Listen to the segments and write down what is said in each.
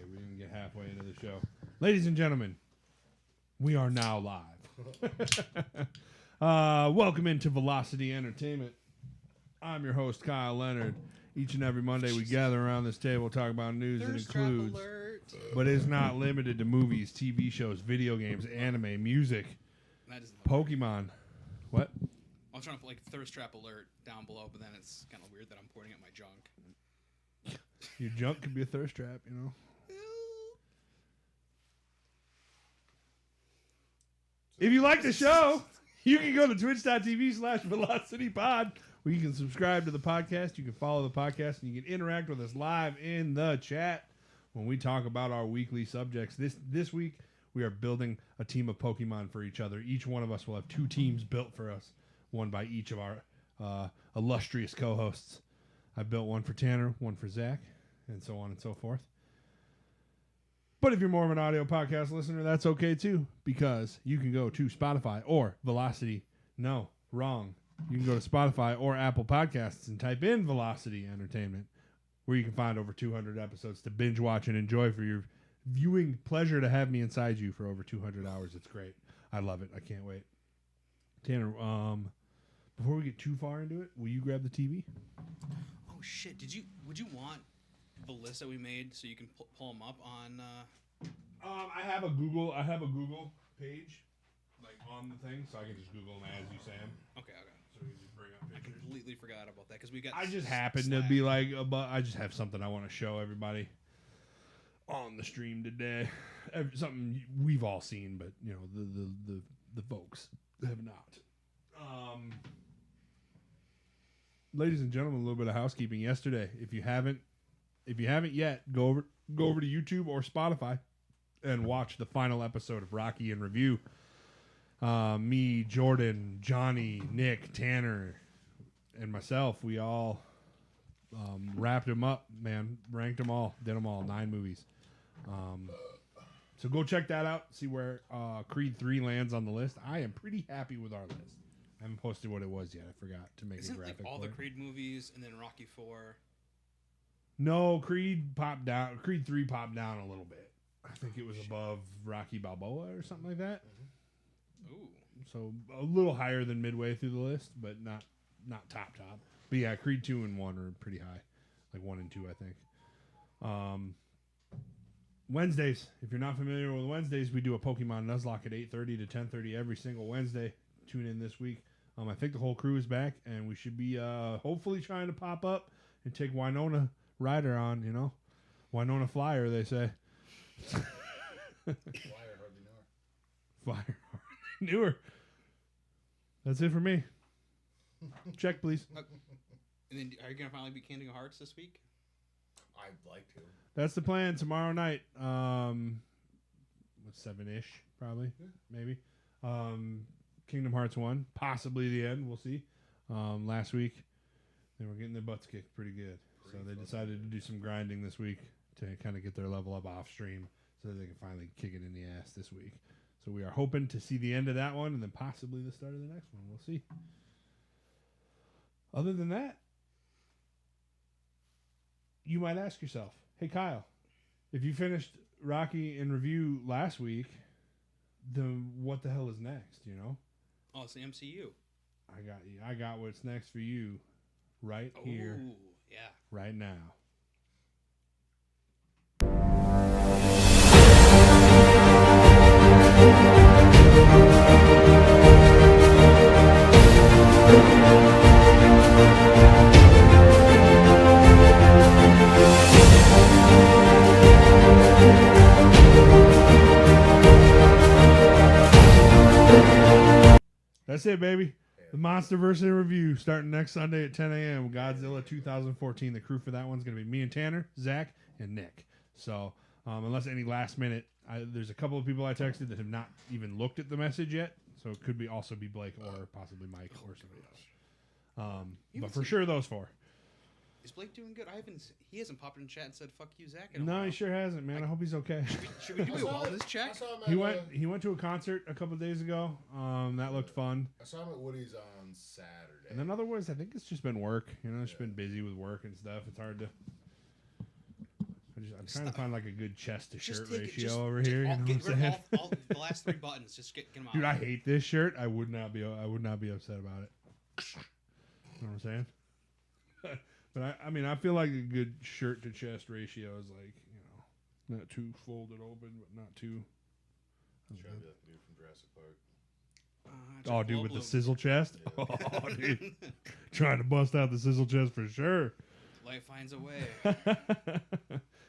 We didn't get halfway into the show. Ladies and gentlemen, we are now live. Welcome into Velocity Entertainment. I'm your host, Kyle Leonard. Each and every Monday, we gather around this table, talk about news that includes, but is not limited to movies, TV shows, video games, anime, music, Pokemon. What? I'm trying to put like thirst trap alert down below, but then it's kind of weird that I'm pointing at my junk. Your junk could be a thirst trap, you know? If you like the show, you can go to twitch.tv/VelocityPod, where you can subscribe to the podcast, you can follow the podcast, and you can interact with us live in the chat when we talk about our weekly subjects. This week, we are building a team of Pokemon for each other. Each one of us will have two teams built for us, one by each of our illustrious co-hosts. I built one for Tanner, one for Zach, and so on and so forth. But if you're more of an audio podcast listener, that's okay too, because you can go to Spotify or Velocity. No, wrong. You can go to Spotify or Apple Podcasts and type in Velocity Entertainment, where you can find over 200 episodes to binge watch and enjoy for your viewing pleasure to have me inside you for over 200 hours. It's great. I love it. I can't wait. Tanner, before we get too far into it, will you grab the TV? Oh shit! Would you want the list that we made so you can pull them up on? I have a Google page, like on the thing, so I can just Google them as you say them. Okay. So we just bring up I pictures. completely forgot about that because we got. I just happen to be like, I just have something I want to show everybody on the stream today. Something we've all seen, but you know the folks have not. Ladies and gentlemen, a little bit of housekeeping. Yesterday, if you haven't yet, go over to YouTube or Spotify and watch the final episode of Rocky in Review. Me, Jordan, Johnny, Nick, Tanner, and myself, we all wrapped them up, man. Ranked them all. Did them all. 9 movies. So go check that out. See where Creed 3 lands on the list. I am pretty happy with our list. I haven't posted what it was yet. I forgot to make a graphic. Like all for the it. Creed movies and then Rocky 4? No, Creed popped down. Creed 3 popped down a little bit. I think it was above Rocky Balboa or something like that. Mm-hmm. Ooh. So a little higher than midway through the list, but not top. But yeah, Creed 2 and 1 are pretty high. Like 1 and 2, I think. Wednesdays. If you're not familiar with Wednesdays, we do a Pokemon Nuzlocke at 8:30 to 10:30 every single Wednesday. Tune in this week. I think the whole crew is back, and we should be hopefully trying to pop up and take Winona Ryder on, you know. Winona Flyer, they say. Flyer hardly knew her. Flyer hardly knew her. That's it for me. Check, please. And then are you gonna finally be Kingdom Hearts this week? I'd like to. That's the plan. Tomorrow night. 7-ish, probably, maybe. Kingdom Hearts 1, possibly the end. We'll see. Last week, they were getting their butts kicked pretty good. So they decided to do some grinding this week to kind of get their level up off stream so that they can finally kick it in the ass this week. So we are hoping to see the end of that one and then possibly the start of the next one. We'll see. Other than that, you might ask yourself, hey, Kyle, if you finished Rocky in Review last week, then what the hell is next, you know? Oh, it's the MCU. I got what's next for you right here, yeah, right now. That's it, baby. The Monsterverse in Review starting next Sunday at 10 a.m. Godzilla 2014. The crew for that one's going to be me and Tanner, Zach, and Nick. So unless any last minute, there's a couple of people I texted that have not even looked at the message yet. So it could also be Blake or possibly Mike or somebody else. But for sure, those 4. Is Blake doing good? He hasn't popped in chat and said "fuck you, Zach." No, he sure hasn't, man. I hope he's okay. Should we do a wellness check? He went to a concert a couple of days ago. That looked fun. I saw him at Woody's on Saturday. And in other words, I think it's just been work. You know, it's been busy with work and stuff. It's hard to I'm trying to find like a good chest to shirt ratio over just here. You know get what I'm rid saying? of all the last 3 buttons. Just get them out. Dude, I hate this shirt. I would not be upset about it. You know what I'm saying? But I mean, I feel like a good shirt to chest ratio is like, not too folded open, but not too. Trying to be like the dude from Jurassic Park. Oh, dude, with the sizzle chest. Yeah. Oh, dude, trying to bust out the sizzle chest for sure. Life finds a way.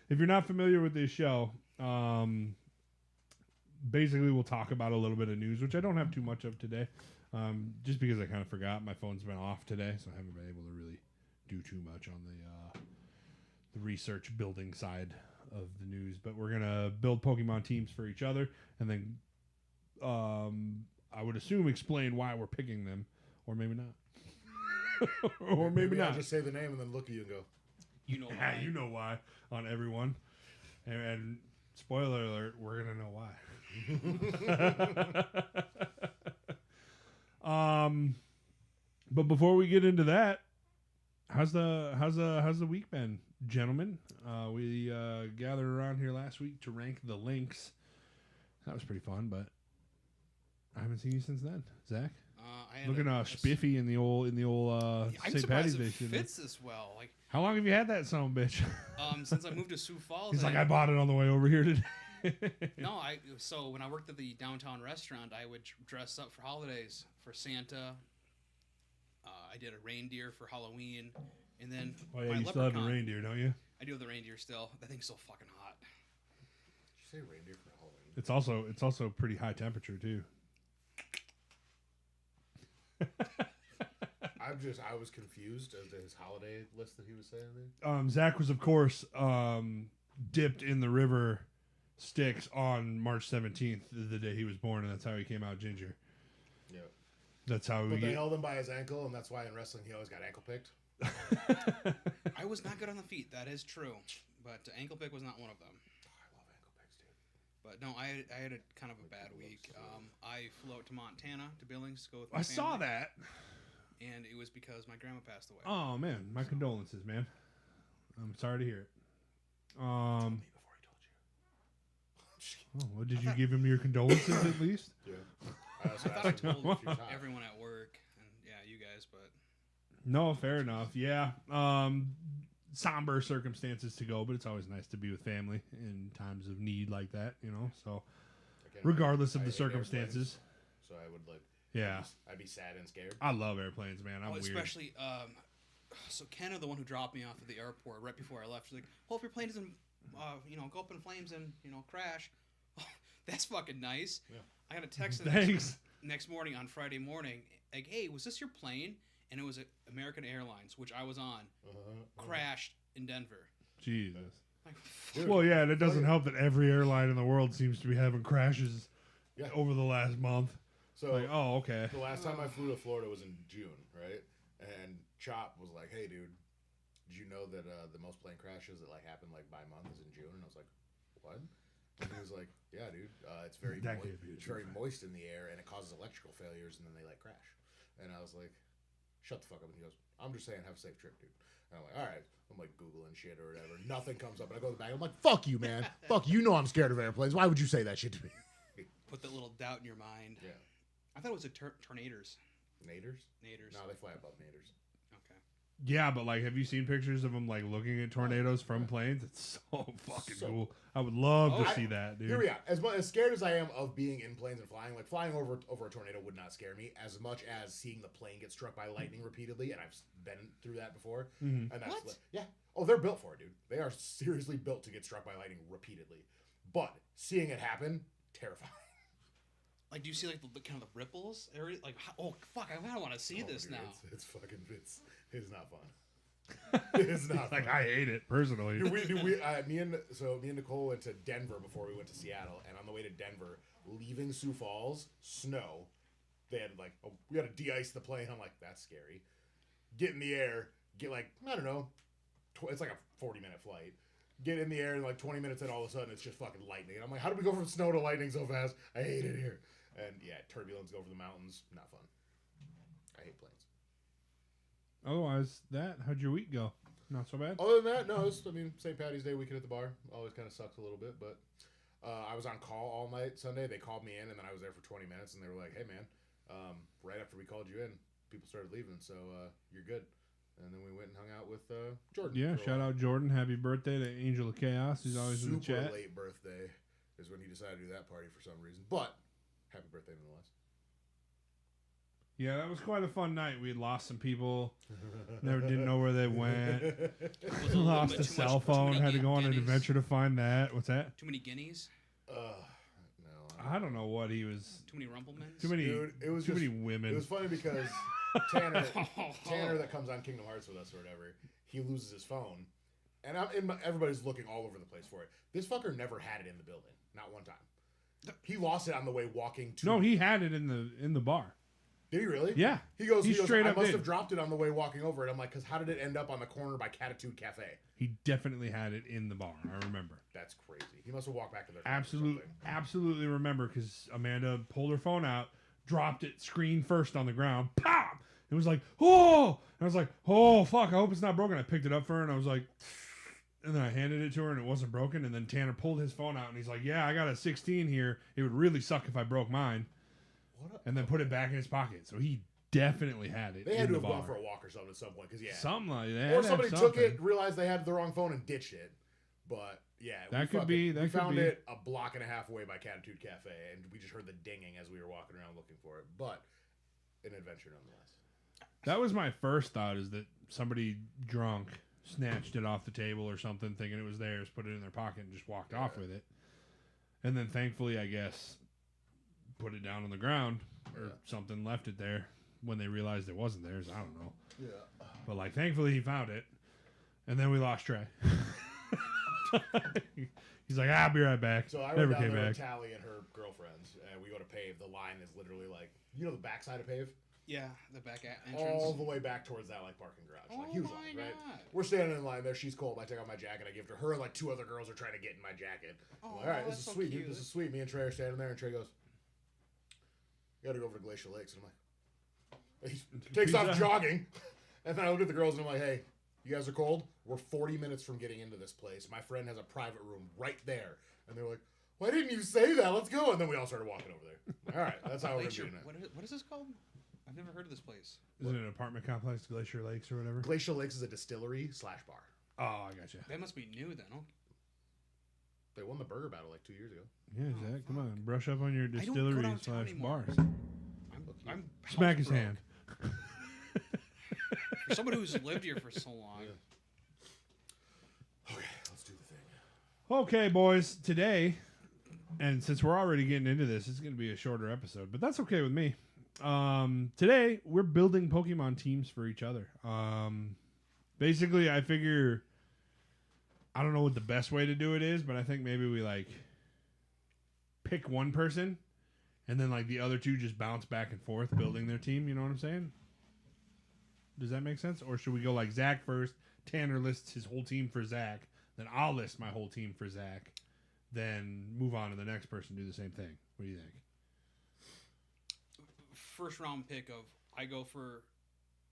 If you're not familiar with this show, basically we'll talk about a little bit of news, which I don't have too much of today, just because I kind of forgot. My phone's been off today, so I haven't been able to really do too much on the research building side of the news. But we're gonna build Pokemon teams for each other, and then I would assume explain why we're picking them, or maybe not, or maybe I'll not. just say the name and then look at you and go, You know Yeah, why. you know why on everyone. And spoiler alert, we're gonna know why. But before we get into that, how's the week been, gentlemen? We gathered around here last week to rank the links. That was pretty fun, but I haven't seen you since then, Zach. I had Looking spiffy in the old I'm St. Patty's surprised Day. it shit. fits this well. Like, How long have you had that son of a bitch? since I moved to Sioux Falls. He's like, I bought it on the way over here today. No, so when I worked at the downtown restaurant, I would dress up for holidays for Santa. I did a reindeer for Halloween, and then Oh yeah, my you still have the leprechaun. reindeer, don't you? I do have the reindeer still. That thing's so fucking hot. did you say reindeer for Halloween? It's also pretty high temperature too. I was confused as to his holiday list that he was saying there. Zach was, of course, dipped in the river Styx on March 17th, the day he was born, and that's how he came out ginger. Yeah. That's how we But they get. held him by his ankle, and that's why in wrestling he always got ankle picked. I was not good on the feet. That is true, but ankle pick was not one of them. I love ankle picks, dude. But no, I had a kind of a bad week. I flew out to Montana to Billings to go with my I family, saw that. and it was because my grandma passed away. Oh man, my condolences, man. I'm sorry to hear it. Me before he told you. Oh, well, did you give him your condolences at least? Yeah. I thought I told a few times. everyone at work, and yeah, you guys, but No, fair enough. Yeah. Somber circumstances to go, but it's always nice to be with family in times of need like that, So, Again, regardless of I the hate airplanes, circumstances. So I would like. Yeah. I'd be sad and scared. I love airplanes, man. I'm weird. especially so Kenna, the one who dropped me off at the airport right before I left, she's like, "Well, if your plane doesn't, go up in flames and crash, that's fucking nice." Yeah. I got a text Thanks. next morning on Friday morning, like, "Hey, was this your plane?" And it was American Airlines, which I was on, crashed in Denver. Jesus. Like, Dude, Well, yeah, and it doesn't help that every airline in the world seems to be having crashes Yeah. over the last month. So Like, oh, okay. the last time I flew to Florida was in June, right? And Chop was like, "Hey, dude, did you know that the most plane crashes that happen by month is in June?" And I was like, "What?" And he was like, "Yeah, dude, it's very That can't be the it's truth. very moist in the air, and it causes electrical failures, and then they crash." And I was like, "Shut the fuck up!" And he goes, "I'm just saying, have a safe trip, dude." And I'm like, "All right." I'm like Googling shit or whatever. Nothing comes up, and I go to the back. I'm like, "Fuck you, man. Fuck you. Know I'm scared of airplanes. Why would you say that shit to me?" put that little doubt in your mind. Yeah. I thought it was a tornadoes. Naders? Naders. No, they fly above naders. Okay. Yeah, but have you seen pictures of them looking at tornadoes from planes? It's so fucking So- cool. I would love to I- see that, dude. Here we are. As scared as I am of being in planes and flying over a tornado would not scare me as much as seeing the plane get struck by lightning repeatedly, and I've been through that before. Mhm. And that's What? yeah. Oh, they're built for it, dude. They are seriously built to get struck by lightning repeatedly. But seeing it happen, terrifying. Like, do you see the kind of the ripples? Oh fuck! I don't want to see Oh, this dude, now. It's not fun. It's not fun. I hate it personally. Dude, me and Nicole went to Denver before we went to Seattle, and on the way to Denver, leaving Sioux Falls, snow. They had we had to de-ice the plane. I'm like, that's scary. Get in the air, get I don't know, it's like a 40-minute flight. Get in the air, and 20 minutes in, all of a sudden it's just fucking lightning. And I'm like, how did we go from snow to lightning so fast? I hate it here. And yeah, turbulence over the mountains, not fun. I hate planes. Otherwise, how'd your week go? Not so bad. Other than that, no. St. Patty's Day weekend at the bar always kind of sucks a little bit, but I was on call all night Sunday. They called me in, and then I was there for 20 minutes, and they were like, "Hey, man, right after we called you in, people started leaving, so you're good." And then we went and hung out with Jordan. Yeah, for a shout while. out Jordan. Happy birthday to Angel of Chaos. He's always in the Super chat. late birthday is when he decided to do that party for some reason, but happy birthday nonetheless. Yeah, that was quite a fun night. We had lost some people. Never didn't know where they went. Was a little Lost bit a too cell much- too phone. many Had to go on an guineas. adventure to find that. What's that? Too many guineas. No. I don't know what he was. Too many Rumplemans. Too many. Dude, it was too just- many women. It was funny because Tanner that comes on Kingdom Hearts with us or whatever, he loses his phone, and everybody's looking all over the place for it. This fucker never had it in the building, not one time. He lost it on the way walking to. No, he had it in the bar. Did he really? Yeah. He goes. He straight I up must did. have dropped it on the way walking over it. I'm like, because how did it end up on the corner by Catitude Cafe? He definitely had it in the bar. I remember. That's crazy. He must have walked back to their. Absolutely remember because Amanda pulled her phone out, dropped it screen first on the ground. Pop! It was like, oh! And I was like, oh, fuck, I hope it's not broken. I picked it up for her and I was like, and then I handed it to her and it wasn't broken. And then Tanner pulled his phone out and he's like, yeah, I got a 16 here. It would really suck if I broke mine. And then put it back in his pocket. So he definitely had it. They had in to the have bar. gone for a walk or something at some point, because Something like that. or somebody took it, realized they had the wrong phone, and ditched it. But yeah, That could be. We found it a block and a half away by Catitude Cafe, and we just heard the dinging as we were walking around looking for it. But an adventure nonetheless. That was my first thought, is that somebody drunk snatched it off the table or something, thinking it was theirs, put it in their pocket, and just walked off with it. And then thankfully, I guess, put it down on the ground or something, left it there when they realized it wasn't theirs. I don't know. Yeah. But, like, thankfully he found it. And then we lost Trey. He's like, I'll be right back. So I Never went down came there back. with Tally and her girlfriends, and we go to Pave. The line is literally like, you know, the backside of Pave? Yeah, the back entrance. All the way back towards that like parking garage. Like Oh huge my line, right? God. We're standing in line there. She's cold. I take off my jacket. I give it to her. Like two other girls are trying to get in my jacket. I'm like, all right, this is that's so sweet. cute. This is sweet. Me and Trey are standing there, and Trey goes, "You got to go over to Glacier Lakes." And I'm like, he takes off jogging, and then I look at the girls and I'm like, "Hey, you guys are cold. We're 40 minutes from getting into this place. My friend has a private room right there." And they're like, "Why didn't you say that? Let's go." And then we all started walking over there. All right, that's how we're Glacier, doing it. what is this called? I've never heard of this place. Is it an apartment complex, Glacier Lakes or whatever? Glacier Lakes is a distillery / bar. Oh, I gotcha. That must be new then. Oh, They won the burger battle like 2 years ago. Yeah, Zach, come on. Brush up on your I don't go distillery downtown / anymore. bars. I'm Smack his house broke. hand. For somebody who's lived here for so long. Okay, let's do the thing. Okay, boys. Today, and since we're already getting into this, it's going to be a shorter episode, but that's okay with me. Today, we're building Pokemon teams for each other. Basically, I figure, I don't know what the best way to do it is, but I think maybe we, like, pick one person, and then, like, the other two just bounce back and forth building their team. You know what I'm saying? Does that make sense? Or should we go, like, Zach first, Tanner lists his whole team for Zach, then I'll list my whole team for Zach, then move on to the next person, do the same thing. What do you think? First round pick of I go for.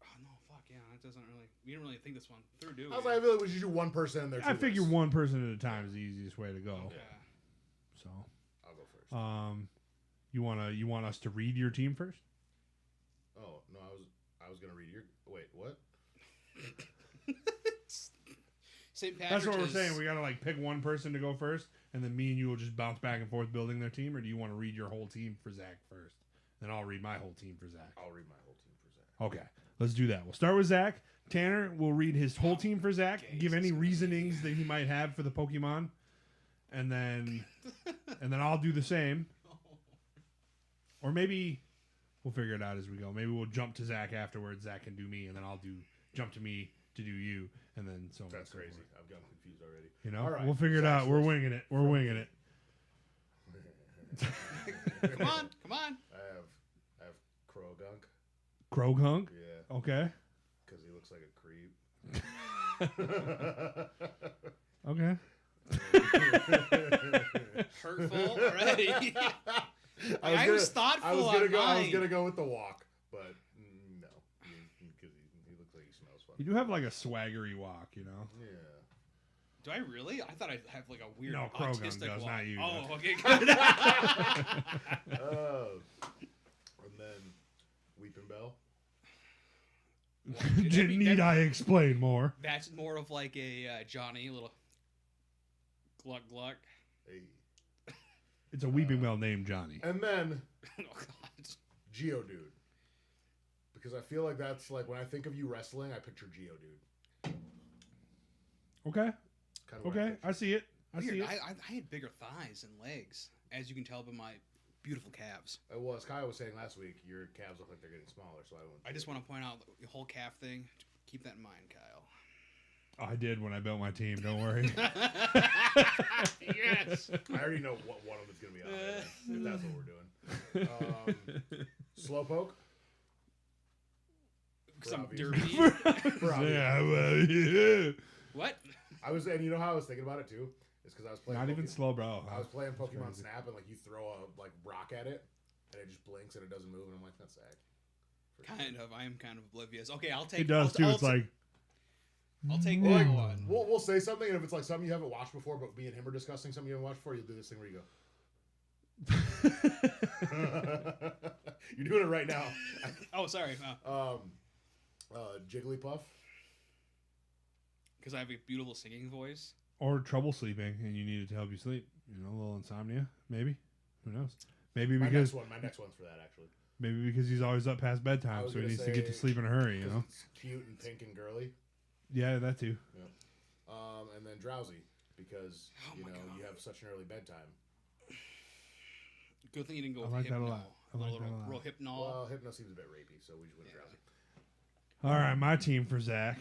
Oh no, fuck yeah! It doesn't really. We didn't really think this one through, do we? I was like, I feel like we should do one person in there. I figure one person at a time is the easiest way to go. Yeah. So, I'll go first. you want us to read your team first? Oh no, I was gonna read your. Wait, what? St. Patrick's. That's what we're saying. We gotta like pick one person to go first, and then me and you will just bounce back and forth building their team. Or do you want to read your whole team for Zach first? Then I'll read my whole team for Zach. I'll read my whole team for Zach. Okay, let's do that. We'll start with Zach. Tanner will read his whole team for Zach. Give any reasonings that he might have for the Pokemon, and then I'll do the same. Or maybe we'll figure it out as we go. Maybe we'll jump to Zach afterwards. Zach can do me, and then I'll jump to me to do you, and then so on. That's and so crazy. forth. I've gotten confused already. You know, All right. we'll figure it Zach's out. We're list. winging it. We're winging it. Come on, come on. I have Krogunk. Kroghunk. Yeah, Okay. because he looks like a creep. Okay. Hurtful already. I was thoughtful I was on gonna mine. go with the walk, but no, because he looks like he smells You do have like a swaggery walk, you know. Yeah. Do I really? I thought I'd have like a weird No, Krogan autistic does, walk. not you, Oh, but- okay, good. And then Weeping Bell. Need I explain more? That's more of like a Johnny, a little gluck gluck. Hey. It's a weeping well named Johnny. And then Oh, God. Geodude. Because I feel like that's like when I think of you wrestling, I picture Geodude. Okay. Kind of what I Okay. picture. I see it. I see Weird. it. I had bigger thighs and legs, as you can tell by my beautiful calves. Well, as Kyle was saying last week, your calves look like they're getting smaller, so I won't. I just want to point out the whole calf thing. Keep that in mind, Kyle. I did when I built my team. Don't worry. Yes. I already know what one of them is going to be on there, if that's what we're doing. Slowpoke. Because I'm obvious derpy. For obvious Yeah, reasons. well, yeah. What? And you know how I was thinking about it too? It's because I was playing. Not even Pokemon- slow, bro. I was playing Pokemon crazy. Snap, and like you throw a like rock at it, and it just blinks and it doesn't move, and I'm like, that's Zach. Kind of. I am kind of oblivious. Okay, I'll take. It does I'll, too. It's like I'll take Like, that one. we'll say something, and if it's like something you haven't watched before, but me and him are discussing something you haven't watched before, you'll do this thing where you go. You're doing it right now. Oh, sorry. Jigglypuff. Because I have a beautiful singing voice. or trouble sleeping, and you need it to help you sleep. You know, a little insomnia, maybe. Who knows? Maybe My because next one's for that actually. maybe because he's always up past I bedtime, was so he gonna needs to get to say- sleep in a hurry. You 'Cause know. it's cute and pink and girly. Yeah, that too. And then drowsy because Oh you my know God. you have such an early bedtime. Good thing you didn't go I with like that a Hypno. lot. I like that a lot. Real Hypnol. Well, Hypno seems a bit rapey, so we just went Yeah. All right, my team for Zach.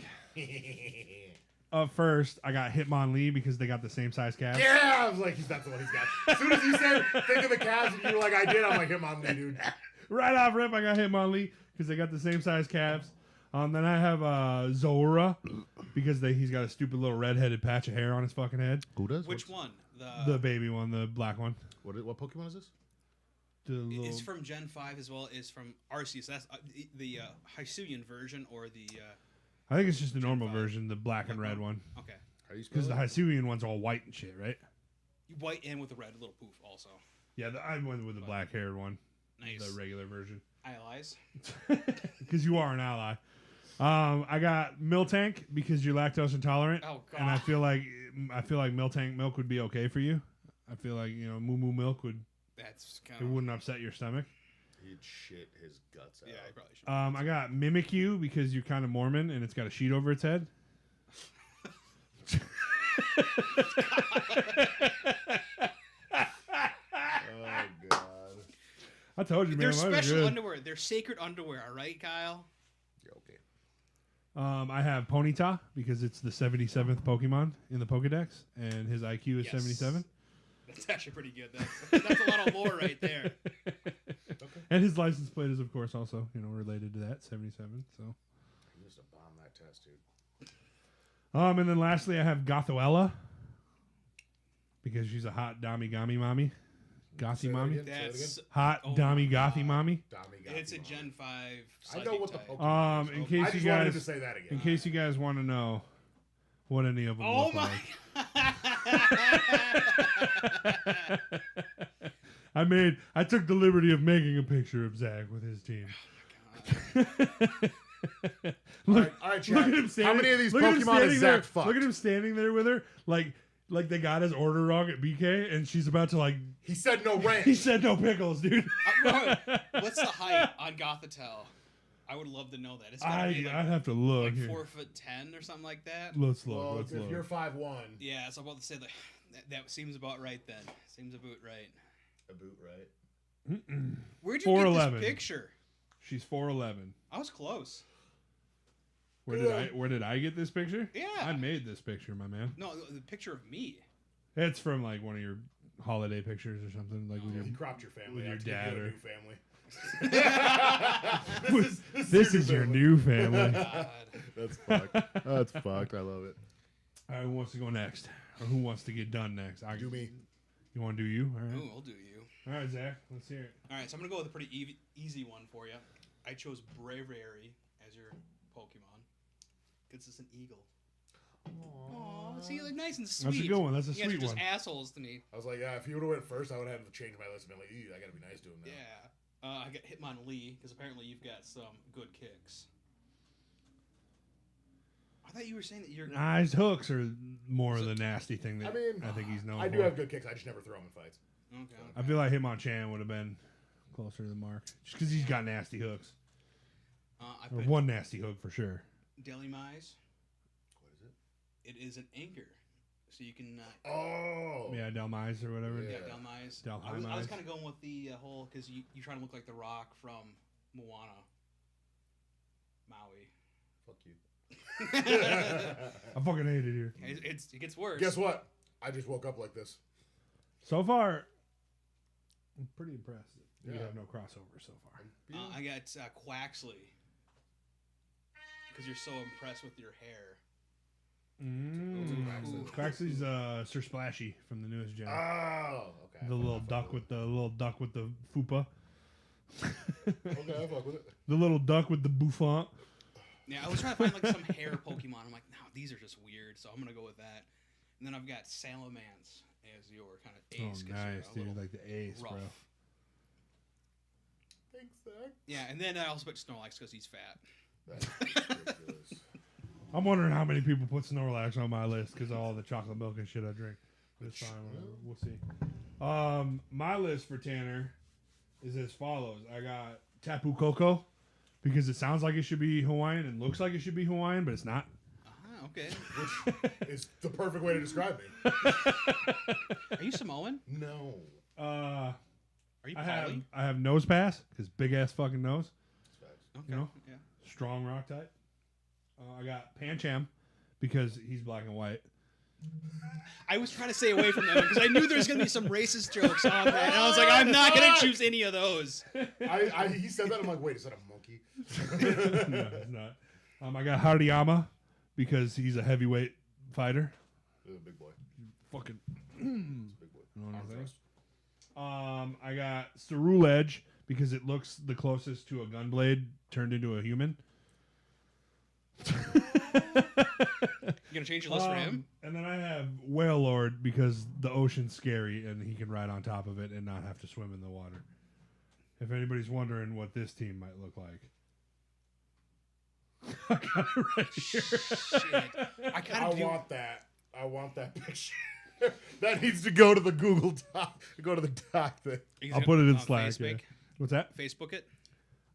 Up first, I got Hitmonlee because they got the same size calves. Yeah, I was like, that's the one he's got. As soon as you said, think of the calves, and you were like, I did. I'm like, him on me, dude. Right off rip, I got Hitmonlee because they got the same size calves. Then I have Zora because he's got a stupid little red-headed patch of hair on his fucking head. Who does? Which one? The baby one, the black one. What Pokemon is this? The little, It's from Gen 5 as well as from Arceus. That's the Hisuian version or the... I think it's just the normal 5. version, the black and red one. okay. How do you spell Because the it? Hisuian one's all white and shit, right? White and with the red little poof also. Yeah, I went with the black-haired one, Nice. the regular version. Allies. Because you are an ally. I got Miltank because you're lactose intolerant, Oh, God. and I feel like Miltank milk would be okay for you. I feel like Moo Moo milk That's it kind of... wouldn't upset your stomach. He'd shit his guts out. Yeah, I probably should. I got Mimikyu because you're kind of Mormon and it's got a sheet over its head. Oh god. I told you, man. They're mine was special good. underwear. They're sacred underwear, all right, Kyle? You're okay. I have Ponyta because it's the 77th Pokemon in the Pokedex, and his IQ is Yes. 77. That's actually pretty good. That's a lot of lore right there. And his license plate is, of course, also related to that 77. So, You used to bomb that test, dude. and then lastly, I have Gothoella because she's a hot Damigami mommy, Say Gothy that mommy, again, say that That's... hot Oh my Dami God. Gothy mommy. Dami got It's a you, Mom. Gen 5 I know what the Psychic type. Pokemon In is. case I you just wanted to guys, say that again. in case you guys want to know what any of them Oh look my... like. I took the liberty of making a picture of Zach with his team. Look, All right, look at Chad. him standing. How many of these look at him Pokemon standing has there, Zach fucked? Look at him standing there with her, like they got his order wrong at BK, and she's about to He said no ranch. He said no pickles, dude. What's the height on Gothitelle? I would love to know that. It's gotta be I'd have to look. like here. 4'10" or something like that. Let's look. Well, let's if look. you're 5'1", Yeah, so I'm about to say that seems about right then. Seems about right. a boot, right? Where'd you get 4'11". this picture? She's 4'11". I was close. Where did I get this picture? Yeah. I made this picture, my man. No, the picture of me. It's from like one of your holiday pictures or something, like with He your. cropped your family With your out to give dad you a or- new family. This is your new family. God. That's fucked. That's fucked. I love it. All right, who wants to go next, or who wants to get done next? Do me. You want to do you? All right. Ooh, I'll do you. All right, Zach. Let's hear it. All right, so I'm gonna go with a pretty easy one for you. I chose Braviary as your Pokemon. Because it's an eagle. Aw, see, like nice and sweet. That's a good one. That's a You guys sweet are just one. assholes to me. I was like, yeah, if you would have went first, I would have had to change my list and been like, ew, I gotta be nice to him now. Yeah. I got Hitmonlee, because apparently you've got some good kicks. I thought you were saying that you're... Nah, his hooks are more of the nasty thing that I mean, I think he's known I for. do have good kicks. I just never throw them in fights. Okay. I feel like Hitmonchan would have been closer to the mark. Just because he's got nasty hooks. I Or put one nasty hook for sure. Delimais. What is it? It is an anchor. So you can... Oh! Yeah, Delmise or whatever. Yeah. Delmais. Delmais. I was kind of going with the whole... Because you try to look like The Rock from Moana. Maui. Fuck you. I fucking hate it here. It gets worse. Guess what? I just woke up like this. So far, I'm pretty impressed. We Yeah. have no crossover so far. I got Quaxley. Because you're so impressed with your hair. Quaxley's Sir Splashy from the newest gen. Oh, okay. The little duck with the fupa. Okay, I fuck with it. The little duck with the bouffant. Yeah, I was trying to find like some hair Pokemon. I'm like, no, these are just weird, so I'm gonna go with that. And then I've got Salamence as your kind of ace. Oh, 'cause nice, you're a dude. little Like the ace, rough. bro. Thanks, Zach. Yeah, and then I also put Snorlax because he's fat. That's ridiculous. I'm wondering how many people put Snorlax on my list because of all the chocolate milk and shit I drink. But it's fine, whatever. We'll see. My list for Tanner is as follows. I got Tapu Koko because it sounds like it should be Hawaiian and looks like it should be Hawaiian, but it's not. Okay. Which is the perfect way to describe me. Are you Samoan? No. Are you Polly? I have Nose Pass because big ass fucking nose. Okay. You know? Yeah. Strong rock type. I got Pancham because he's black and white. I was trying to stay away from that because I knew there was going to be some racist jokes on that. And I was like, I'm not going to choose any of those. He said that. I'm like, wait, is that a monkey? No, it's not. I got Hariyama because he's a heavyweight fighter. He's a big boy. Fucking. He's a big boy. You know what I'm Arm saying? thrust. I got Ceruledge because it looks the closest to a gunblade turned into a human. You going to change your list for him? And then I have Whale Lord because the ocean's scary and he can ride on top of it and not have to swim in the water. If anybody's wondering what this team might look like. I got it right here. Shit. I kind I of do. want that. I want that picture. That needs to go to the Google Doc. Go to the doc thing. I'll put it in on Slack. Facebook. Yeah. What's that? Facebook it.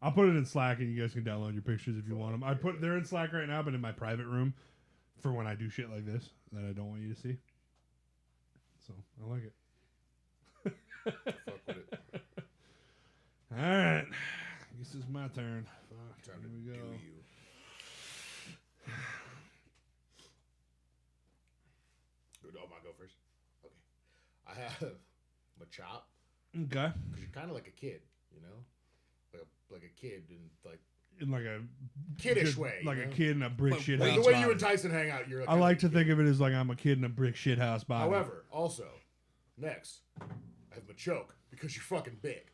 I'll put it in Slack and you guys can download your pictures if you want them. They're in Slack right now, but in my private room for when I do shit like this that I don't want you to see. So I like it. Fuck with it. All right, I guess it's my turn. Fuck, Time here to we do go. you. Oh, I go first. Okay. I have Machop Okay, because you're kind of like a kid, you know, like a kid and like in like a kiddish just way, you like a know? kid in a brick But shit wait, house. the way body. you and Tyson hang out. You're. I like to think of it as like I'm a kid in a brick shit house body. However, also next, I have Machoke because you're fucking big.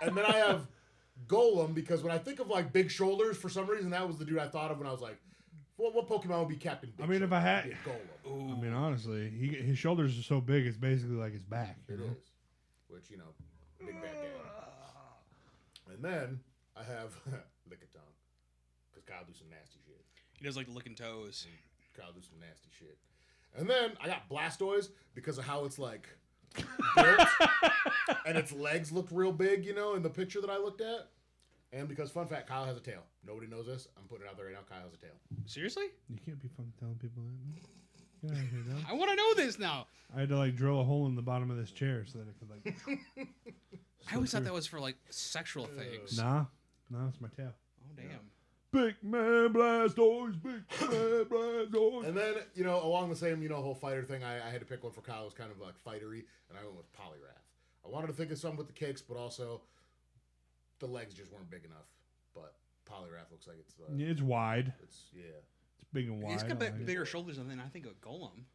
And then I have Golem because when I think of like big shoulders, for some reason that was the dude I thought of when I was like, well, what Pokemon would be Captain Big I mean, if Shoulder? I had- It'd be Golem. Ooh. I mean, honestly, his shoulders are so big, it's basically like his back. You It know? is. Which, you know, big bad guy. And then I have Lickitung. Because Kyle do some nasty shit. He does like licking toes. Kyle do some nasty shit. And then I got Blastoise because of how it's like built. And its legs looked real big, you know, in the picture that I looked at. And because, fun fact, Kyle has a tail. Nobody knows this. I'm putting it out there right now. Kyle has a tail. Seriously? You can't be fucking telling people that. Man. Get out of here, dog. I want to know this now. I had to like drill a hole in the bottom of this chair so that it could like. I always thought that was for like sexual things. Nah, it's my tail. Oh damn. Big man Blastoise, big man Blastoise. And then, you know, along the same, you know, whole fighter thing, I had to pick one for Kyle. It was kind of like fightery. And I went with Poliwrath. I wanted to think of something with the kicks, but also the legs just weren't big enough. But Poliwrath looks like it's It's wide. it's It's big and wide. He's got I like it. bigger shoulders than I think a Golem.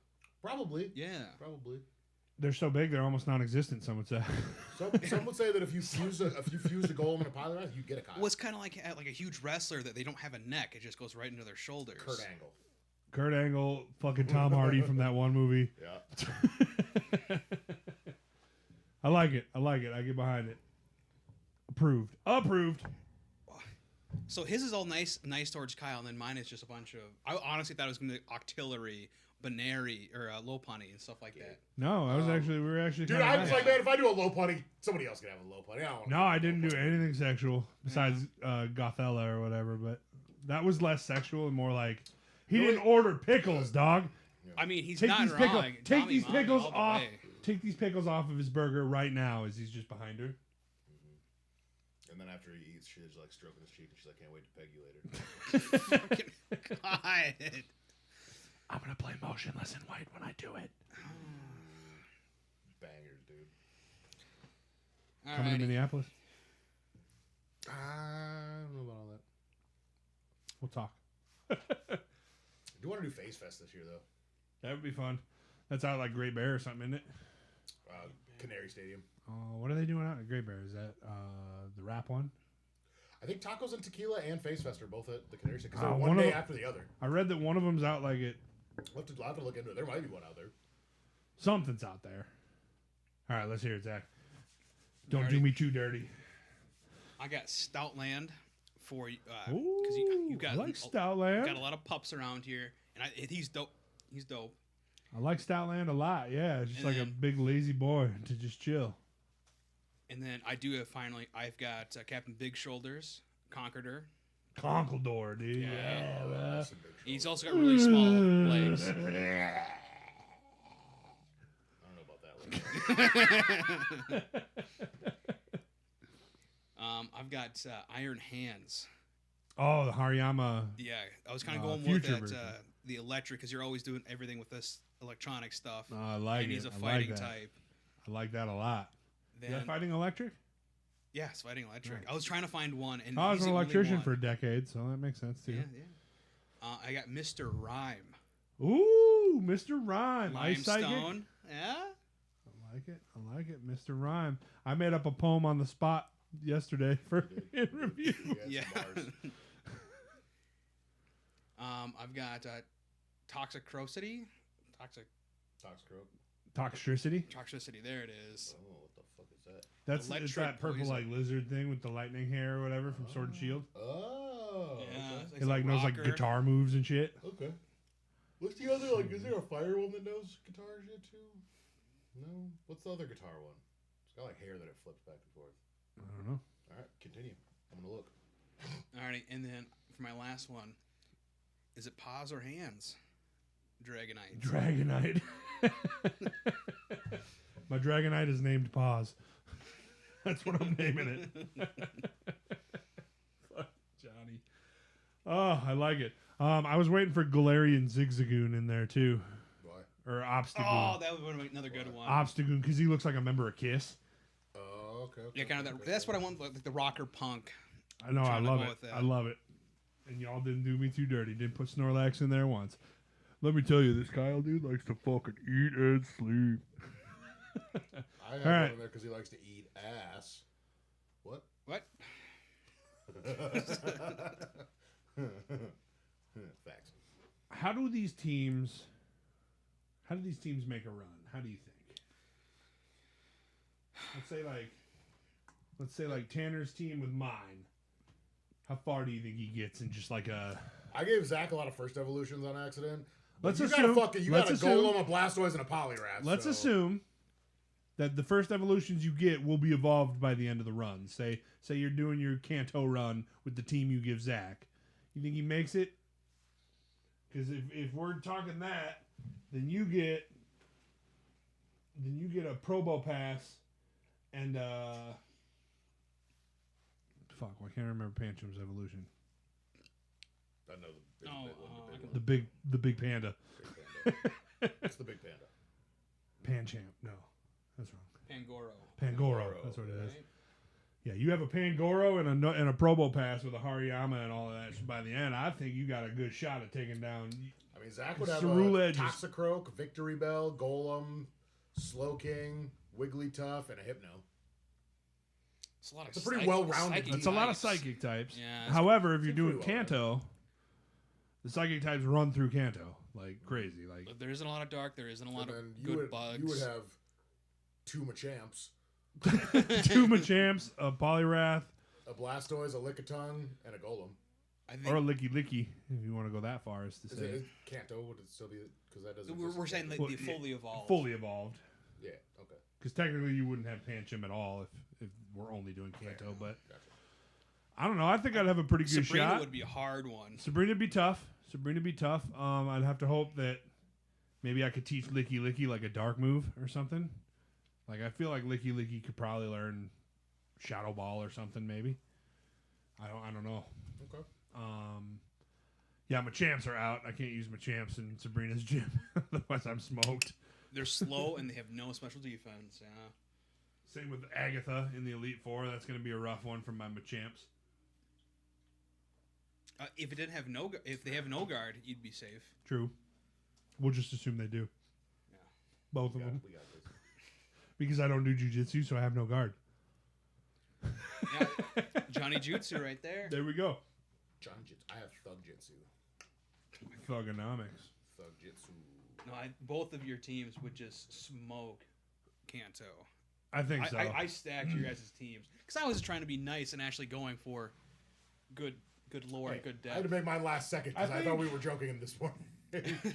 probably. Yeah. Probably. They're so big, they're almost non-existent. Some would say. Some would say that if you fuse a golem in a pilot raft, you get a Kyle. Well, it's kind of like a huge wrestler that they don't have a neck; it just goes right into their shoulders. Kurt Angle. Fucking Tom Hardy from that one movie. Yeah. I like it. I get behind it. Approved. So his is all nice towards Kyle, and then mine is just a bunch of. I honestly thought it was going to be Octillery, Baneri, or Lopunny and stuff like that. No, we were actually. Dude, I was like, man, if I do a low punny, somebody else can have a low punny. I didn't do anything sexual besides Gothella or whatever, but that was less sexual and more like he didn't order pickles, dog. I mean, he's Take not these wrong. pickles. Take Tommy these Mama pickles all the off. way. Take these pickles off of his burger right now as he's just behind her. And then after he eats, she's like stroking his cheek, and she's like, "Can't wait to peg you later." God. I'm gonna play motionless in white when I do it. Bangers, dude. Coming to Minneapolis. I don't know about all that. We'll talk. I do want to do Face Fest this year, though. That would be fun. That's out like Great Bear or something, isn't it? Canary Stadium. Oh, what are they doing out at Great Bear? Is that the rap one? I think Tacos and Tequila and Face Fest are both at the Canary Stadium because they're one one of day them- after the other. I read that one of them's out like it. I'll have to look into it. There might be one out there. Something's out there. All right, let's hear it, Zach. Don't Already. do me too dirty. I got Stoutland for Ooh, because you got I like you Stoutland. got a lot of pups around here, and he's dope. He's dope. I like Stoutland a lot. Yeah, it's just And like a then- big lazy boy to just chill. And then I've got Captain Big Shoulders, Conqueror. Conkledore, dude. Yeah. bro. That's a big show. He's also got really small legs. I don't know about that one. I've got Iron Hands. Oh, the Hariyama. Yeah, I was kind of going Future with version. the electric because you're always doing everything with this electronic stuff. I like and it. he's a I like fighting that. type. I like that a lot. Then, You got fighting electric? yeah, it's fighting electric. Nice. I was trying to find one, and I was he's an the only electrician one. for a decade, so that makes sense too. Yeah, yeah. I got Mr. Rhyme. Ooh, Mr. Rhyme. Ice Psychic. Limestone. Yeah. I like it, Mr. Rhyme. I made up a poem on the spot yesterday for in review. Yeah. Yeah. some bars. I've got Toxicrocity. Toxicity. Toxicity. There it is. Oh, what the fuck is that? That's it's Electric that purple poison. like lizard thing with the lightning hair or whatever from Sword and Shield. Oh. Yeah. Okay. It like knows like rocker. guitar moves and shit. Okay. What's the other, like, is there a fire one that knows guitar shit too? No? What's the other guitar one? It's got like hair that it flips back and forth. I don't know. Alright, continue. I'm gonna look. Alrighty, and then for my last one, is it paws or hands? Dragonite. Dragonite. My Dragonite is named Paws. That's what I'm naming it. Fuck Johnny. Oh, I like it. I was waiting for Galarian Zigzagoon in there too, Why? or Obstagoon. Oh, that would be another good one. Obstagoon, because he looks like a member of Kiss. Oh, okay. Yeah, kind of that. That's what I want, like the rocker punk. I know, I Trying to love go it. with that. I love it. And y'all didn't do me too dirty. Didn't put Snorlax in there once. Let me tell you, this Kyle dude likes to fucking eat and sleep. I have All right. one in there because he likes to eat ass. What? What? Facts. How do these teams make a run? How do you think? Let's say like Tanner's team with mine. How far do you think he gets in just like a? I gave Zach a lot of first evolutions on accident. Let's you assume. got let's a assume. Golem, a Blastoise, and a Poliwrath. Let's so. assume that the first evolutions you get will be evolved by the end of the run. Say you're doing your Kanto run with the team you give Zach. You think he makes it? Because if we're talking that, then you get a Probo Pass and fuck, I can't remember Panchum's evolution. I know the Oh, big one. The big panda. Big panda. It's the big panda. Pancham. No, that's wrong. Pangoro. Pangoro. That's what it is. Yeah, you have a Pangoro and a Probo Pass with a Hariyama and all of that. By the end, I think you got a good shot at taking down. I mean, Zach would have Cerule a edges. Toxicroak, Victory Bell, Golem, Slowking, Wigglytuff, and a Hypno. It's a lot of It's a pretty well-rounded psychic It's a lot of types. psychic types. Yeah, However, if you're it's doing pretty well Kanto, the psychic types run through Kanto like crazy. Like There isn't a lot of dark. There isn't a lot And of then good bugs. You would have 2 Machamps, 2 Machamps, a Poliwrath, a Blastoise, a Lickitung, and a Golem. I think or a Licky Licky, if you want to go that far as to Is say. it Kanto? Would it still be? Because that doesn't. we're saying that the Well, fully evolved. Fully evolved. Yeah. Okay. Because technically you wouldn't have Pancham at all if we're only doing Kanto. But Gotcha. I don't know. I think I'd have a pretty good Sabrina shot. would be a hard one. Sabrina be tough. I'd have to hope that maybe I could teach Licky Licky like a dark move or something. Like I feel like Licky Licky could probably learn Shadow Ball or something. Maybe. I don't know. Okay. Yeah, Machamps are out. I can't use Machamps in Sabrina's gym. Otherwise, I'm smoked. They're slow and they have no special defense. Yeah. Same with Agatha in the Elite Four. That's going to be a rough one for my Machamps. If it didn't have if they have no guard, you'd be safe. True. We'll just assume they do. Yeah. Both of them. We got this. Because I don't do jujitsu, so I have no guard. Yeah, Johnny Jutsu right there. There we go. John Jitsu. I have Thug Jitsu. Thugonomics. Thug Jitsu. No, both of your teams would just smoke Kanto. I think so. I stacked your guys' teams because I was trying to be nice and actually going for good lore and good I had to depth. make mine last second because I I thought we think- were joking in this morning.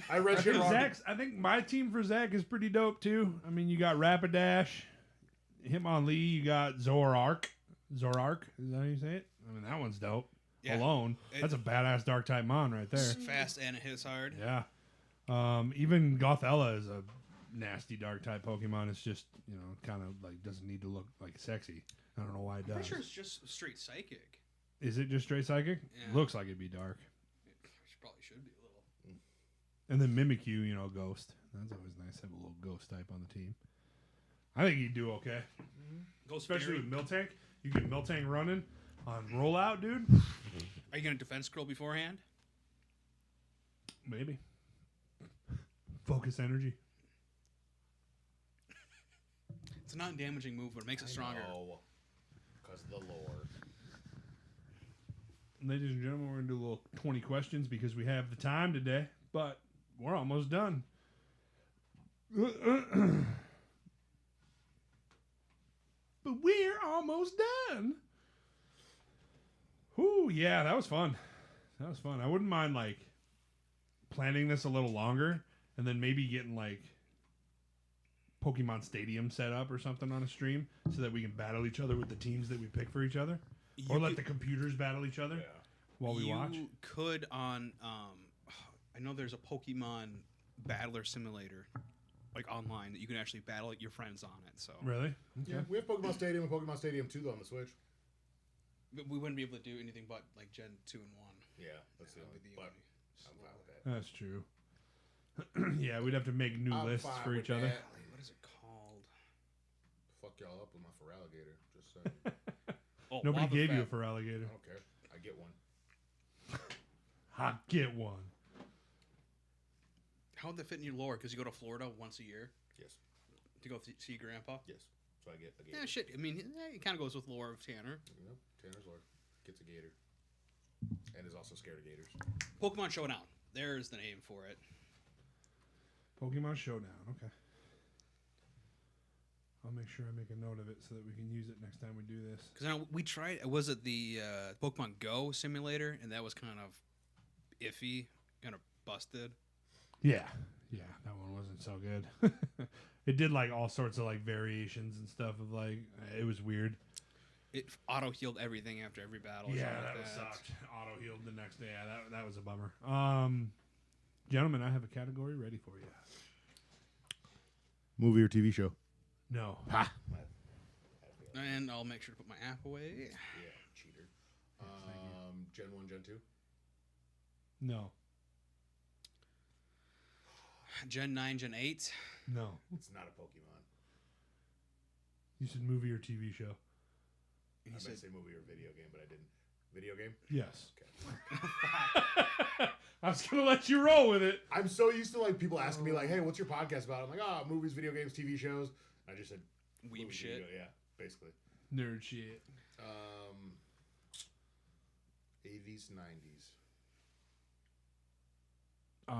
I read shit wrong. I think my team for Zach is pretty dope too. I mean, you got Rapidash, Hitmonlee, you got Zoroark. Zoroark, is that how you say it? I mean, that one's dope. Yeah. Alone, that's a badass dark type mon right there. Fast and it hits hard. Yeah. Even Gothella is a nasty dark type Pokemon. It's just, kind of like doesn't need to look like sexy. I don't know why it I'm does. pretty sure it's just straight psychic. Is it just straight psychic? Yeah. Looks like it'd be dark. It probably should be a little. And then Mimikyu, ghost. That's always nice to have a little ghost type on the team. I think he'd do okay. Ghost Especially Fairy. with Miltank. You get Miltank running on rollout, dude. Are you gonna defense scroll beforehand? Maybe. Focus energy. It's a non-damaging move, but it makes it stronger. Because the lore. Ladies and gentlemen, we're going to do a little 20 questions because we have the time today, but we're almost done. But we're almost done. Whew, yeah, that was fun. I wouldn't mind, planning this a little longer and then maybe getting, Pokemon Stadium set up or something on a stream so that we can battle each other with the teams that we pick for each other. Or let the computers battle each other while we watch. You could on I know there's a Pokemon battler simulator online that you can actually battle your friends on it. So Really? Yeah, we have Pokemon Stadium and Pokemon Stadium 2 though on the Switch. but we wouldn't be able to do anything but Gen 2 and 1. Yeah, that's the That only. would be the But only I'm fine with that. That's true. Yeah, we'd have to make new I'm lists fine for with each other. that. What is it called? Fuck y'all up with my Feraligatr. Just saying. Oh, Nobody Lava gave you a Fett. Feraligatr. I don't care. I get one. I get one. How would that fit in your lore? Because you go to Florida once a year Yes. to go see Grandpa. Yes. So I get a gator. Yeah, shit. I mean, it kind of goes with lore of Tanner. Tanner's Lord gets a gator. And is also scared of gators. Pokemon Showdown. There's the name for it. Pokemon Showdown. Okay. I'll make sure I make a note of it so that we can use it next time we do this. Because I know we tried. Was it the Pokemon Go simulator? And that was kind of iffy, kind of busted. Yeah. Yeah, that one wasn't so good. It did all sorts of variations and stuff of it was weird. It auto healed everything after every battle. or Yeah, something that like was sucked. Auto healed the next day. Yeah, that was a bummer. Gentlemen, I have a category ready for you. Movie or TV show? No. And I'll make sure to put my app away. Yeah, cheater. Gen 1, Gen 2? No. Gen 9, Gen 8. No. It's not a Pokemon. You said movie or TV show. He I meant said, to say movie or video game, but I didn't. Video game? Yes. Okay. I was gonna let you roll with it. I'm so used to like people asking me like, "Hey, what's your podcast about?" I'm like, "Oh, movies, video games, TV shows." I just said Weeb movies, shit. video- yeah, basically. Nerd shit. 80s, 90s.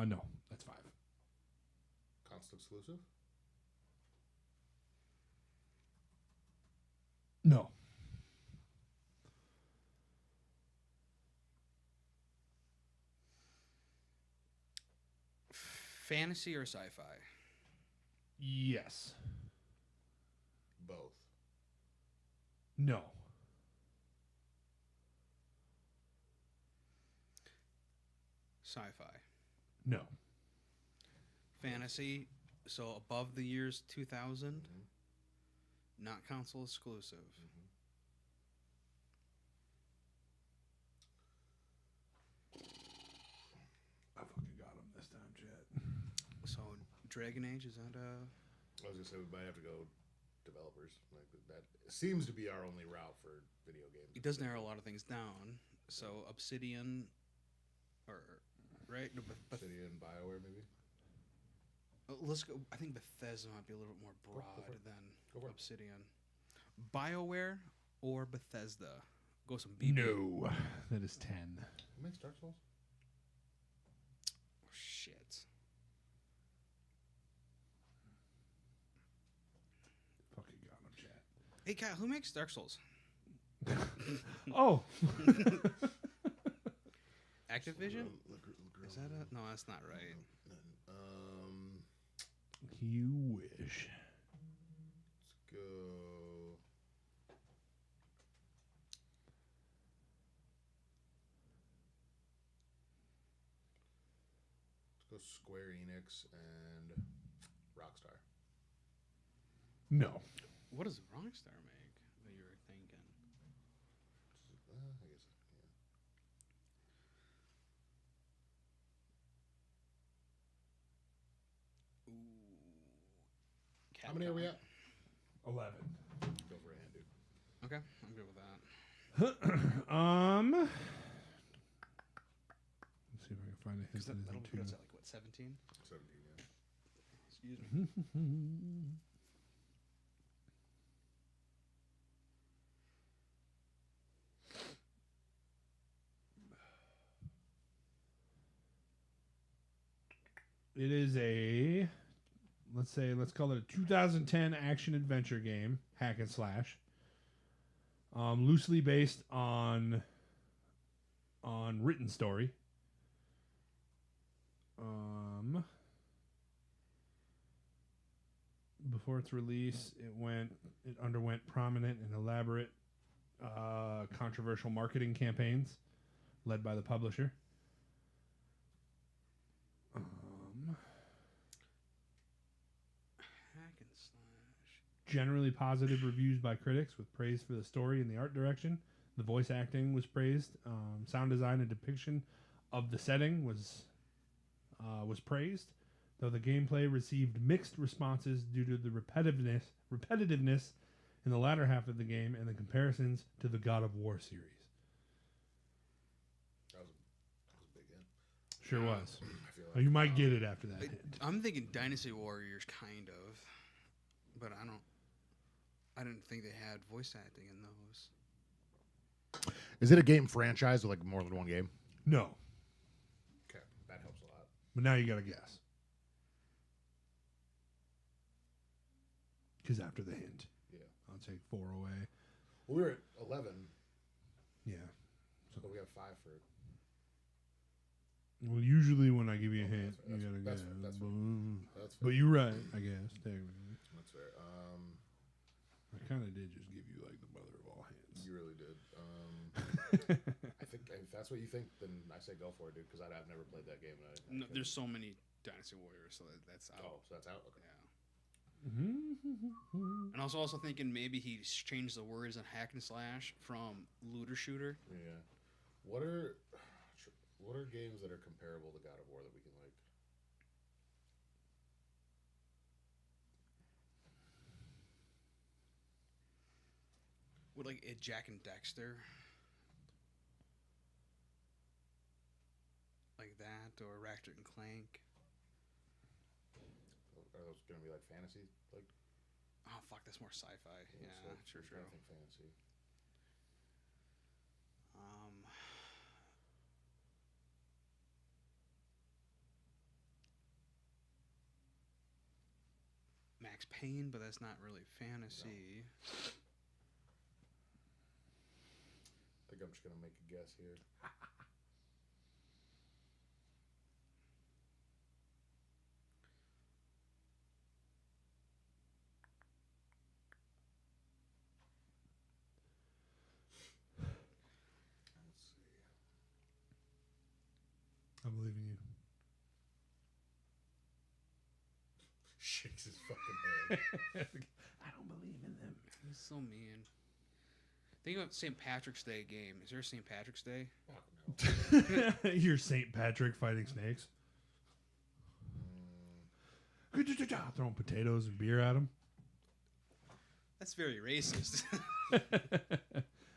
No, that's 5. Console exclusive? No. Fantasy or sci-fi? Yes. Both. No. Sci-fi. No. Fantasy. So above the years 2000. Not console exclusive. I fucking got him this time, Chet. So Dragon Age, is that I was gonna say we might have to go developers. Like that seems to be our only route for video games. it does narrow a lot of things down. So Obsidian, or right? No, Obsidian, BioWare, maybe. let's go. I think Bethesda might be a little bit more Go broad for it. than Go for it. Obsidian. BioWare or Bethesda? Go some BB. No. That is 10. Who makes Dark Souls? Shit. Fucking got him, Chet. Hey, Kyle, who makes Dark Souls? Oh. Activision? Look, Is that a? No, that's not right. You wish. Let's go. Let's go Square Enix and Rockstar. No. What does Rockstar make that you were thinking? I guess. Ooh. Yeah. How many are we at? 11. Go for a hand, dude. Okay, I'm good with that. Let's see if I can find a hint Because that that'll isn't put too. us at like what 17? 17, yeah. Excuse me. It is a, let's call it a 2010 action adventure game, hack and slash. Loosely based on written story. Before its release, it underwent prominent and elaborate controversial marketing campaigns led by the publisher. Hack and slash. Generally positive reviews by critics with praise for the story and the art direction. The voice acting was praised. Sound design and depiction of the setting was praised, though the gameplay received mixed responses due to the repetitiveness in the latter half of the game and the comparisons to the God of War series. That was a big hint. Sure was. I feel Oh, you might get it after that I- hint. I'm thinking Dynasty Warriors, kind of, but I didn't think they had voice acting in those. Is it a game franchise or like more than one game? No, Okay, that helps a lot. but now you got to guess. Because after the hint, Yeah. I'll take 4 away. Well, we were at 11, Yeah. so we have 5 for. Well, usually when I give you a Okay, hint, you that's- gotta that's- guess. that's fair. That's But you're right, I guess. Technically, That's fair. I kind of did just give you like the mother of all hints. You really did. I think if that's what you think, then I say go for it, dude. Because I've never played that game. And No, there's so many Dynasty Warriors, so that's out. Oh, so that's out. Okay. Yeah. And I was also thinking maybe he changed the words on hack and slash from looter shooter. Yeah. What are games that are comparable to God of War that we can like? With like a Jack and Dexter. like that, or Ratchet and Clank. Are those gonna be like fantasy? Like, Oh fuck, that's more sci-fi. Yeah, so true. I think fantasy. Max Payne, but that's not really fantasy. I think I'm just gonna make a guess here. Let's see. I believe in you. Shakes his fucking head. I don't believe in them. He's so mean. Think about St. Patrick's Day game. Is there a St. Patrick's Day? Fuck no. You're St. Patrick fighting snakes. Throwing potatoes and beer at him. That's very racist.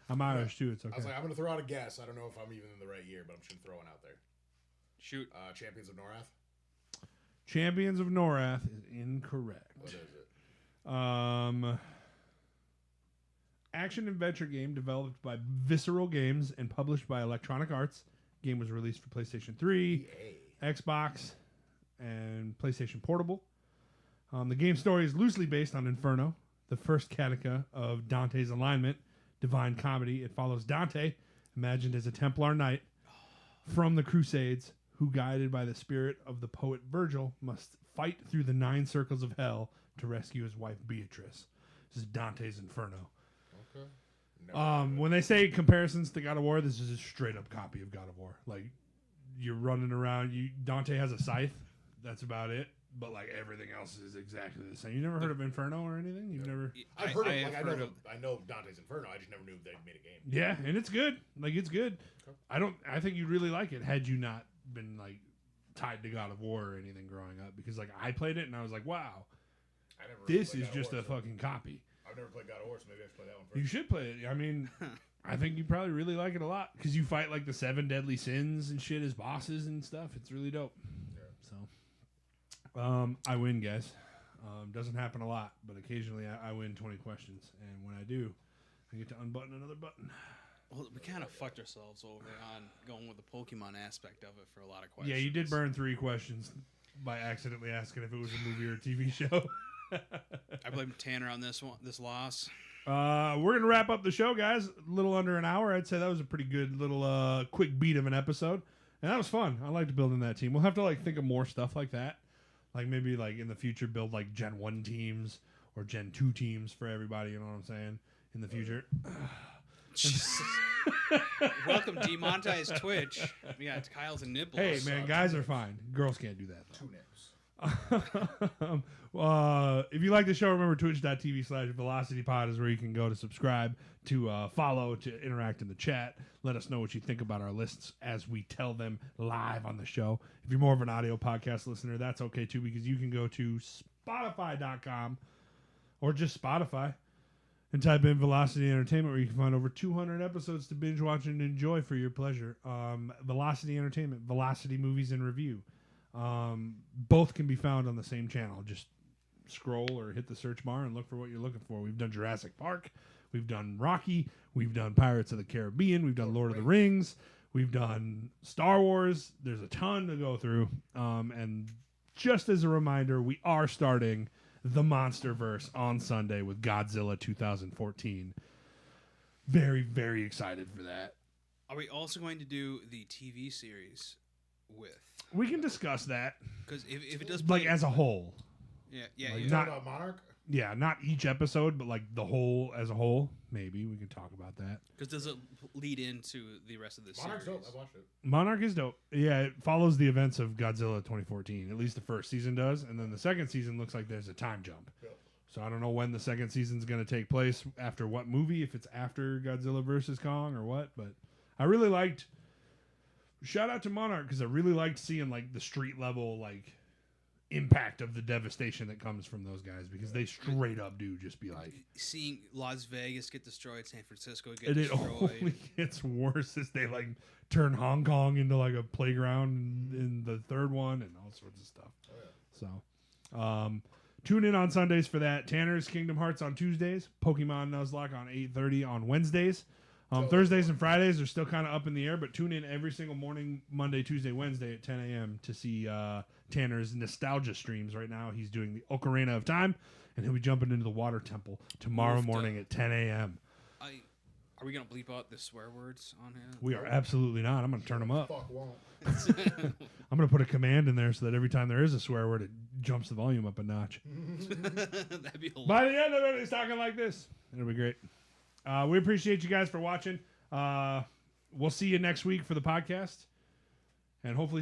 I'm Irish too. It's okay. I was like, I'm gonna throw out a guess. I don't know if I'm even in the right year, but I'm just gonna throw one out there. Shoot. Champions of Norath. Champions of Norath is incorrect. What is it? Action adventure game developed by Visceral Games and published by Electronic Arts. Game was released for PlayStation 3, Xbox, and PlayStation Portable. The game story is loosely based on Inferno, the first catechia of Dante's Alignment, Divine Comedy. It follows Dante, imagined as a Templar knight from the Crusades, who, guided by the spirit of the poet Virgil, must fight through the 9 circles of hell to rescue his wife Beatrice. This is Dante's Inferno. Okay. When they say comparisons to God of War, this is a straight up copy of God of War. Like, you're running around. Dante has a scythe. That's about it. But like everything else is exactly the same. You never heard of Inferno or anything? You've never? I've heard of. Like, I know Dante's Inferno. I just never knew they made a game. Yeah, and it's good. Like, it's good. Okay. I think you'd really like it had you not been like tied to God of War or anything growing up, because like I played it and I was like, wow, I never really this played is God of just War, a so fucking copy. I've never played God of War, so maybe I should play that one first. You should play it. I mean, I think you probably really like it a lot because you fight like the 7 deadly sins and shit as bosses and stuff. It's really dope. Yeah. So, I win, guys. Doesn't happen a lot, but occasionally I win 20 questions, and when I do, I get to unbutton another button. Well, we kind of fucked ourselves over on going with the Pokemon aspect of it for a lot of questions. Yeah, you did burn 3 questions by accidentally asking if it was a movie or a TV show. I blame Tanner on this loss. We're gonna wrap up the show, guys. A little under an hour. I'd say that was a pretty good little quick beat of an episode, and that was fun. I liked building that team. We'll have to like think of more stuff like that, like maybe like in the future build like Gen 1 teams or Gen 2 teams for everybody. You know what I'm saying? In the future. Welcome, demonetized Twitch. We got Kyle's and nipples. Hey man, guys are fine. Girls can't do that. 2 nips. If you like the show, remember twitch.tv/VelocityPod is where you can go to subscribe, to follow, to interact in the chat. Let us know what you think about our lists as we tell them live on the show. If you're more of an audio podcast listener, that's okay too, because you can go to Spotify.com or just Spotify and type in Velocity Entertainment, where you can find over 200 episodes to binge watch and enjoy for your pleasure. Velocity Entertainment, Velocity Movies and Review. Both can be found on the same channel. Just scroll or hit the search bar and look for what you're looking for. We've done Jurassic Park. We've done Rocky. We've done Pirates of the Caribbean. We've done Lord of the Rings. We've done Star Wars. There's a ton to go through. And just as a reminder, we are starting the Monsterverse on Sunday with Godzilla 2014. Very, very excited for that. Are we also going to do the TV series with? We can discuss that. Because if it does like as a whole. Yeah. Like, You not- talking about Monarch? Yeah, not each episode, but like the whole as a whole. Maybe we can talk about that. Because does it lead into the rest of the Monarch's series? dope. I watched it. Monarch is dope. Yeah, it follows the events of Godzilla 2014. At least the first season does, and then the second season looks like there's a time jump. Yeah. So I don't know when the second season's going to take place, after what movie, if it's after Godzilla versus Kong or what. But I really liked. Shout out to Monarch, because I really liked seeing like the street level like impact of the devastation that comes from those guys, because they straight up do just be like, Seeing Las Vegas get destroyed, San Francisco get and it destroyed. only gets worse as they like turn Hong Kong into like a playground in the third one and all sorts of stuff. So tune in on Sundays for that. Tanner's Kingdom Hearts on Tuesdays, Pokemon Nuzlocke on 8:30 on Wednesdays. Thursdays and Fridays are still kind of up in the air, but tune in every single morning, Monday, Tuesday, Wednesday at 10 a.m. to see Tanner's nostalgia streams. Right now, he's doing the Ocarina of Time, and he'll be jumping into the Water Temple tomorrow morning at 10 a.m. Are we going to bleep out the swear words on here? We are absolutely not. I'm going to turn them up. Fuck won't. I'm going to put a command in there so that every time there is a swear word, it jumps the volume up a notch. That'd be a lot. By the end of it, he's talking like this. It'll be great. We appreciate you guys for watching. We'll see you next week for the podcast, and hopefully see